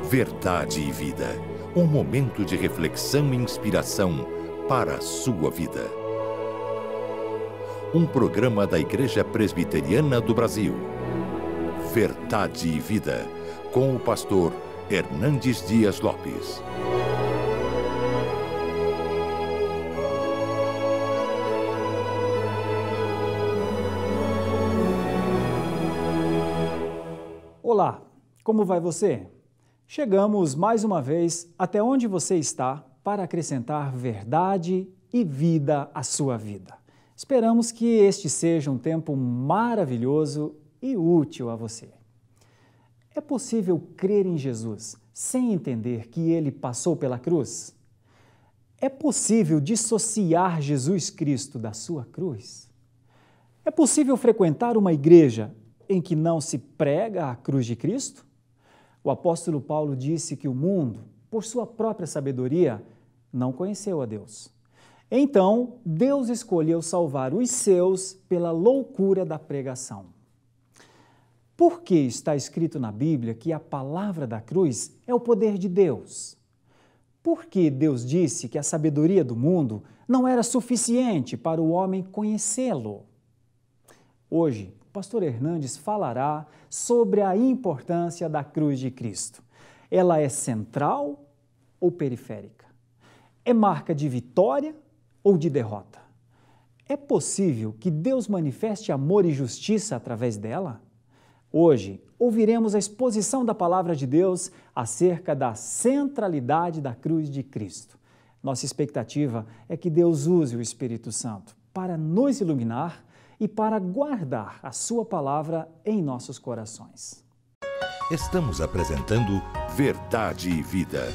Verdade e Vida. Um momento de reflexão e inspiração para a sua vida. Um programa da Igreja Presbiteriana do Brasil. Verdade e Vida, com o pastor Hernandes Dias Lopes. Olá, como vai você? Chegamos mais uma vez até onde você está para acrescentar verdade e vida à sua vida. Esperamos que este seja um tempo maravilhoso e útil a você. É possível crer em Jesus sem entender que ele passou pela cruz? É possível dissociar Jesus Cristo da sua cruz? É possível frequentar uma igreja em que não se prega a cruz de Cristo? O apóstolo Paulo disse que o mundo, por sua própria sabedoria, não conheceu a Deus. Então, Deus escolheu salvar os seus pela loucura da pregação. Por que está escrito na Bíblia que a palavra da cruz é o poder de Deus? Por que Deus disse que a sabedoria do mundo não era suficiente para o homem conhecê-lo? Hoje, o pastor Hernandes falará sobre a importância da cruz de Cristo. Ela é central ou periférica? É marca de vitória ou de derrota? É possível que Deus manifeste amor e justiça através dela? Hoje, ouviremos a exposição da palavra de Deus acerca da centralidade da cruz de Cristo. Nossa expectativa é que Deus use o Espírito Santo para nos iluminar e para guardar a sua palavra em nossos corações. Estamos apresentando Verdade e Vida.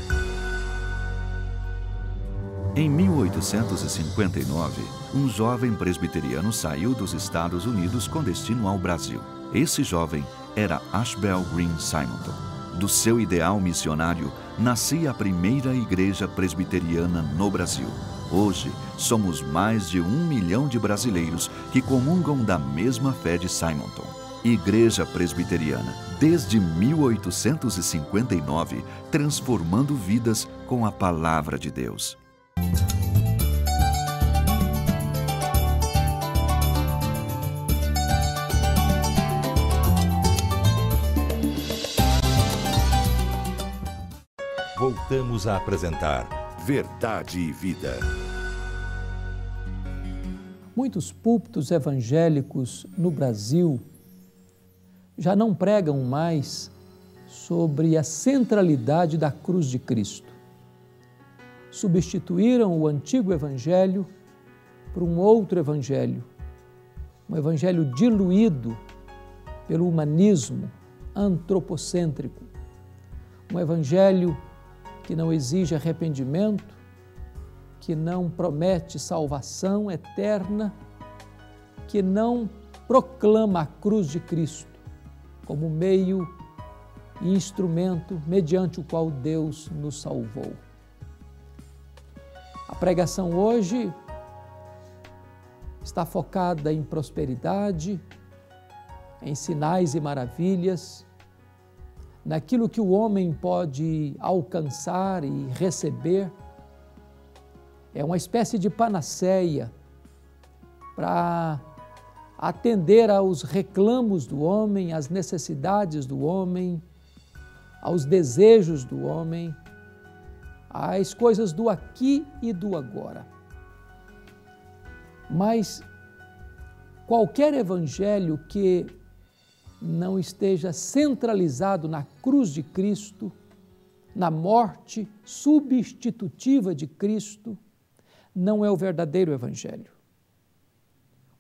Em 1859, um jovem presbiteriano saiu dos Estados Unidos com destino ao Brasil. Esse jovem era Ashbel Green Simonton. Do seu ideal missionário, nascia a primeira igreja presbiteriana no Brasil. Hoje, somos mais de 1 milhão de brasileiros que comungam da mesma fé de Simonton. Igreja Presbiteriana, desde 1859, transformando vidas com a palavra de Deus. Voltamos a apresentar Verdade e Vida. Muitos púlpitos evangélicos no Brasil já não pregam mais sobre a centralidade da cruz de Cristo. Substituíram o antigo evangelho por um outro evangelho, um evangelho diluído pelo humanismo antropocêntrico, um evangelho que não exige arrependimento, que não promete salvação eterna, que não proclama a cruz de Cristo como meio e instrumento mediante o qual Deus nos salvou. A pregação hoje está focada em prosperidade, em sinais e maravilhas, naquilo que o homem pode alcançar e receber. É uma espécie de panaceia para atender aos reclamos do homem, às necessidades do homem, aos desejos do homem, às coisas do aqui e do agora. Mas qualquer evangelho que não esteja centralizado na cruz de Cristo, na morte substitutiva de Cristo, não é o verdadeiro evangelho.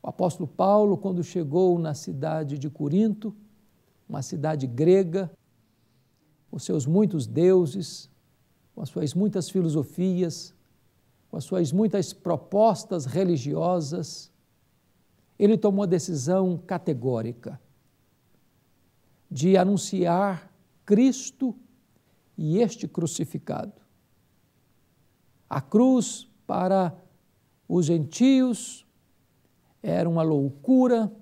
O apóstolo Paulo, quando chegou na cidade de Corinto, uma cidade grega, com seus muitos deuses, com as suas muitas filosofias, com as suas muitas propostas religiosas, ele tomou a decisão categórica de anunciar Cristo e este crucificado. A cruz para os gentios era uma loucura,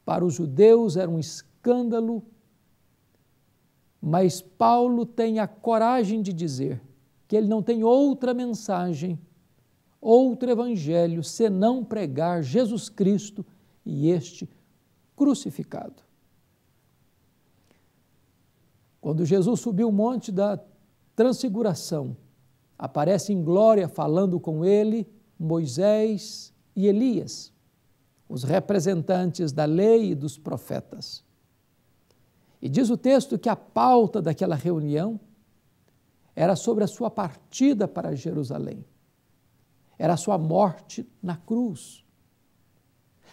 para os judeus era um escândalo, Mas Paulo tem a coragem de dizer que ele não tem outra mensagem, outro evangelho, senão pregar Jesus Cristo e este crucificado. Quando Jesus subiu o monte da transfiguração, aparece em glória falando com ele Moisés e Elias, os representantes da lei e dos profetas. E diz o texto que a pauta daquela reunião era sobre a sua partida para Jerusalém. Era a sua morte na cruz.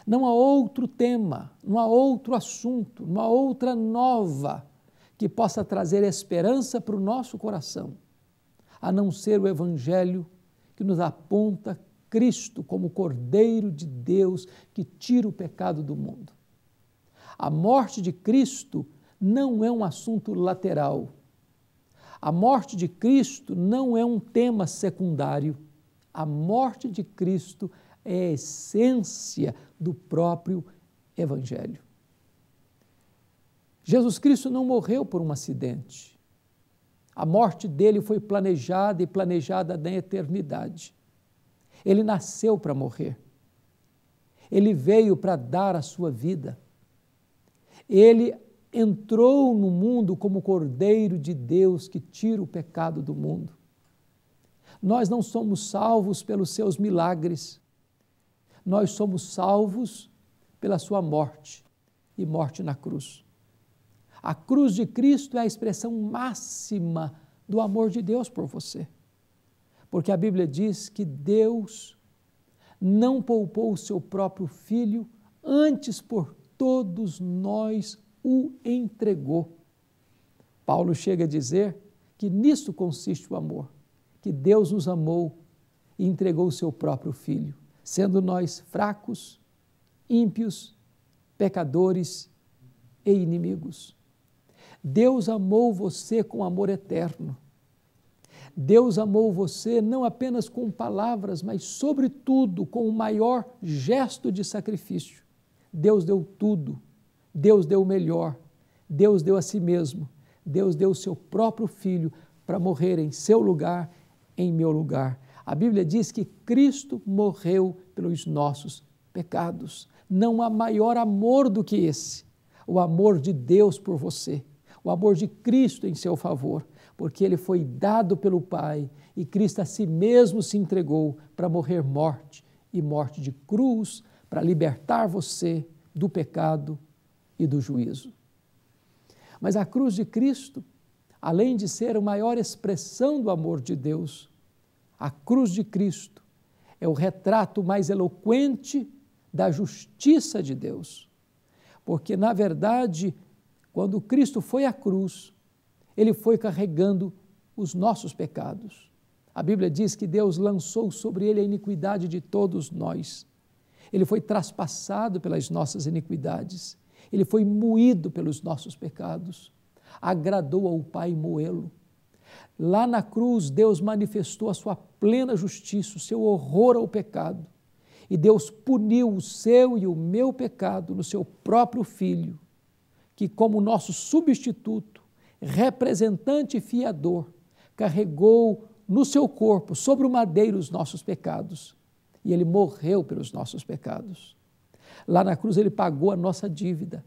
Não há outro tema, não há outro assunto, não há outra nova que possa trazer esperança para o nosso coração, a não ser o Evangelho que nos aponta Cristo como Cordeiro de Deus que tira o pecado do mundo. A morte de Cristo não é um assunto lateral. A morte de Cristo não é um tema secundário. A morte de Cristo é a essência do próprio Evangelho. Jesus Cristo não morreu por um acidente. A morte dele foi planejada e planejada na eternidade. Ele nasceu para morrer. Ele veio para dar a sua vida. Ele entrou no mundo como Cordeiro de Deus que tira o pecado do mundo. Nós não somos salvos pelos seus milagres. Nós somos salvos pela sua morte e morte na cruz. A cruz de Cristo é a expressão máxima do amor de Deus por você. Porque a Bíblia diz que Deus não poupou o seu próprio Filho, antes por todos nós o entregou. Paulo chega a dizer que nisso consiste o amor, que Deus nos amou e entregou o seu próprio Filho, sendo nós fracos, ímpios, pecadores e inimigos. Deus amou você com amor eterno. Deus amou você não apenas com palavras, mas sobretudo com o maior gesto de sacrifício. Deus deu tudo, Deus deu o melhor, Deus deu a si mesmo, Deus deu o seu próprio Filho para morrer em seu lugar, em meu lugar. A Bíblia diz que Cristo morreu pelos nossos pecados. Não há maior amor do que esse, o amor de Deus por você, o amor de Cristo em seu favor, porque ele foi dado pelo Pai e Cristo a si mesmo se entregou para morrer morte e morte de cruz, para libertar você do pecado e do juízo. Mas a cruz de Cristo, além de ser a maior expressão do amor de Deus, a cruz de Cristo é o retrato mais eloquente da justiça de Deus. Porque, na verdade, quando Cristo foi à cruz, ele foi carregando os nossos pecados. A Bíblia diz que Deus lançou sobre ele a iniquidade de todos nós. Ele foi traspassado pelas nossas iniquidades. Ele foi moído pelos nossos pecados. Agradou ao Pai moê-lo. Lá na cruz, Deus manifestou a sua plena justiça, o seu horror ao pecado. E Deus puniu o seu e o meu pecado no seu próprio Filho, que, como nosso substituto, representante e fiador, carregou no seu corpo, sobre o madeiro, os nossos pecados. E ele morreu pelos nossos pecados. Lá na cruz ele pagou a nossa dívida.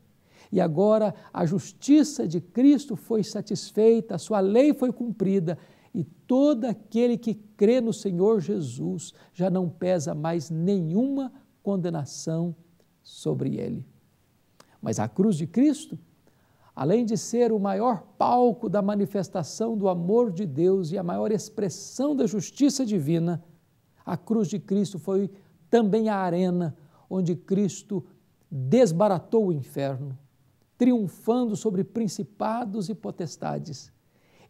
E agora a justiça de Cristo foi satisfeita, a sua lei foi cumprida, e todo aquele que crê no Senhor Jesus já não pesa mais nenhuma condenação sobre ele. Mas a cruz de Cristo, além de ser o maior palco da manifestação do amor de Deus e a maior expressão da justiça divina, a cruz de Cristo foi também a arena onde Cristo desbaratou o inferno, triunfando sobre principados e potestades.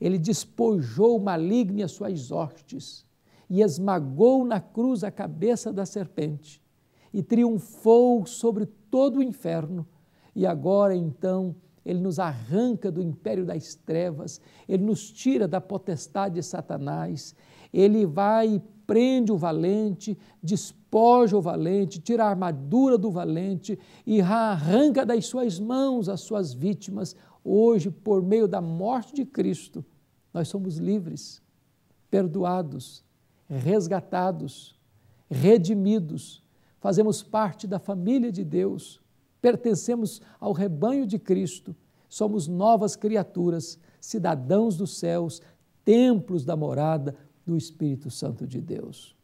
Ele despojou o maligno e as suas hostes e esmagou na cruz a cabeça da serpente e triunfou sobre todo o inferno. E agora, então, ele nos arranca do império das trevas, ele nos tira da potestade de Satanás, ele vai e prende o valente, despoja o valente, tira a armadura do valente e arranca das suas mãos as suas vítimas, Hoje, por meio da morte de Cristo, nós somos livres, perdoados, resgatados, redimidos, fazemos parte da família de Deus, pertencemos ao rebanho de Cristo, somos novas criaturas, cidadãos dos céus, templos da morada do Espírito Santo de Deus.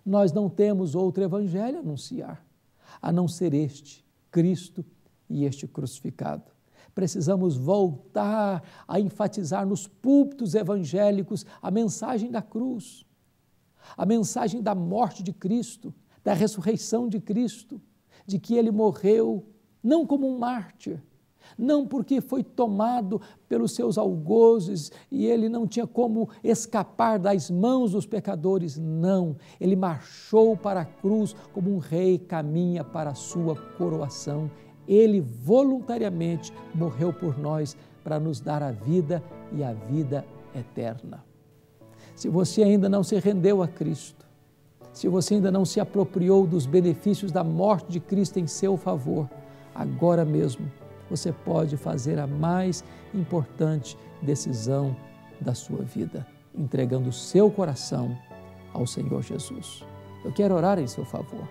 Nós não temos outro evangelho a anunciar, a não ser este, Cristo e este crucificado. Precisamos voltar a enfatizar nos púlpitos evangélicos a mensagem da cruz, a mensagem da morte de Cristo, da ressurreição de Cristo, de que Ele morreu não como um mártir, não porque foi tomado pelos seus algozes e Ele não tinha como escapar das mãos dos pecadores, não. Ele marchou para a cruz como um rei caminha para a sua coroação. Ele voluntariamente morreu por nós para nos dar a vida e a vida eterna. Se você ainda não se rendeu a Cristo, se você ainda não se apropriou dos benefícios da morte de Cristo em seu favor, agora mesmo você pode fazer a mais importante decisão da sua vida, entregando o seu coração ao Senhor Jesus. Eu quero orar em seu favor.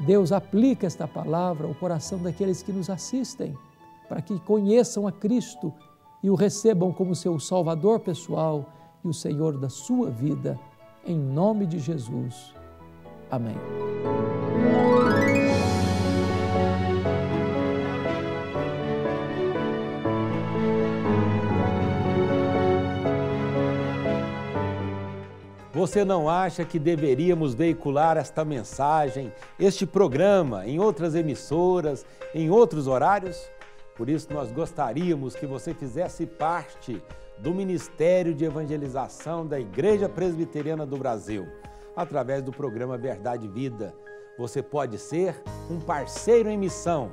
Deus, aplica esta palavra ao coração daqueles que nos assistem, para que conheçam a Cristo e o recebam como seu Salvador pessoal e o Senhor da sua vida, em nome de Jesus. Amém. Você não acha que deveríamos veicular esta mensagem, este programa, em outras emissoras, em outros horários? Por isso, nós gostaríamos que você fizesse parte do Ministério de Evangelização da Igreja Presbiteriana do Brasil, através do programa Verdade e Vida. Você pode ser um parceiro em missão.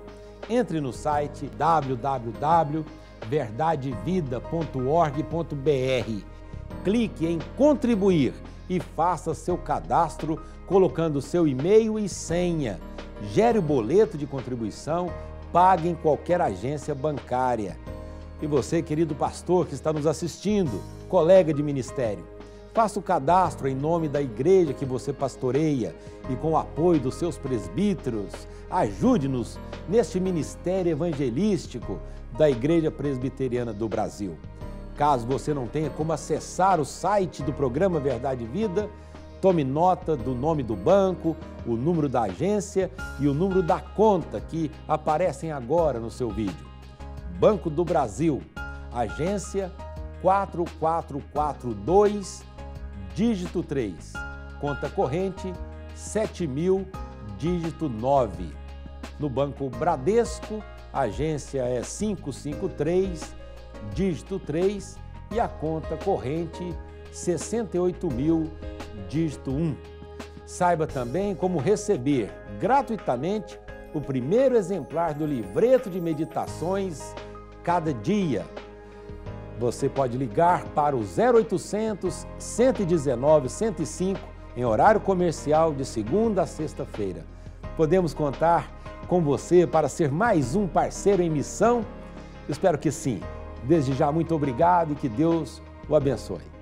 Entre no site www.verdadevida.org.br. Clique em contribuir e faça seu cadastro colocando seu e-mail e senha. Gere o boleto de contribuição, pague em qualquer agência bancária. E você, querido pastor que está nos assistindo, colega de ministério, faça o cadastro em nome da igreja que você pastoreia e com o apoio dos seus presbíteros, ajude-nos neste ministério evangelístico da Igreja Presbiteriana do Brasil. Caso você não tenha como acessar o site do programa Verdade e Vida, tome nota do nome do banco, o número da agência e o número da conta que aparecem agora no seu vídeo. Banco do Brasil, agência 4442, dígito 3, conta corrente 7.000, dígito 9. No Banco Bradesco, a agência é 553, dígito 3 e a conta corrente 68.000, dígito 1. Saiba também como receber gratuitamente o primeiro exemplar do livreto de meditações cada dia. Você pode ligar para o 0800 119 105 em horário comercial de segunda a sexta-feira. Podemos contar com você para ser mais um parceiro em missão? Espero que sim. Desde já, muito obrigado e que Deus o abençoe.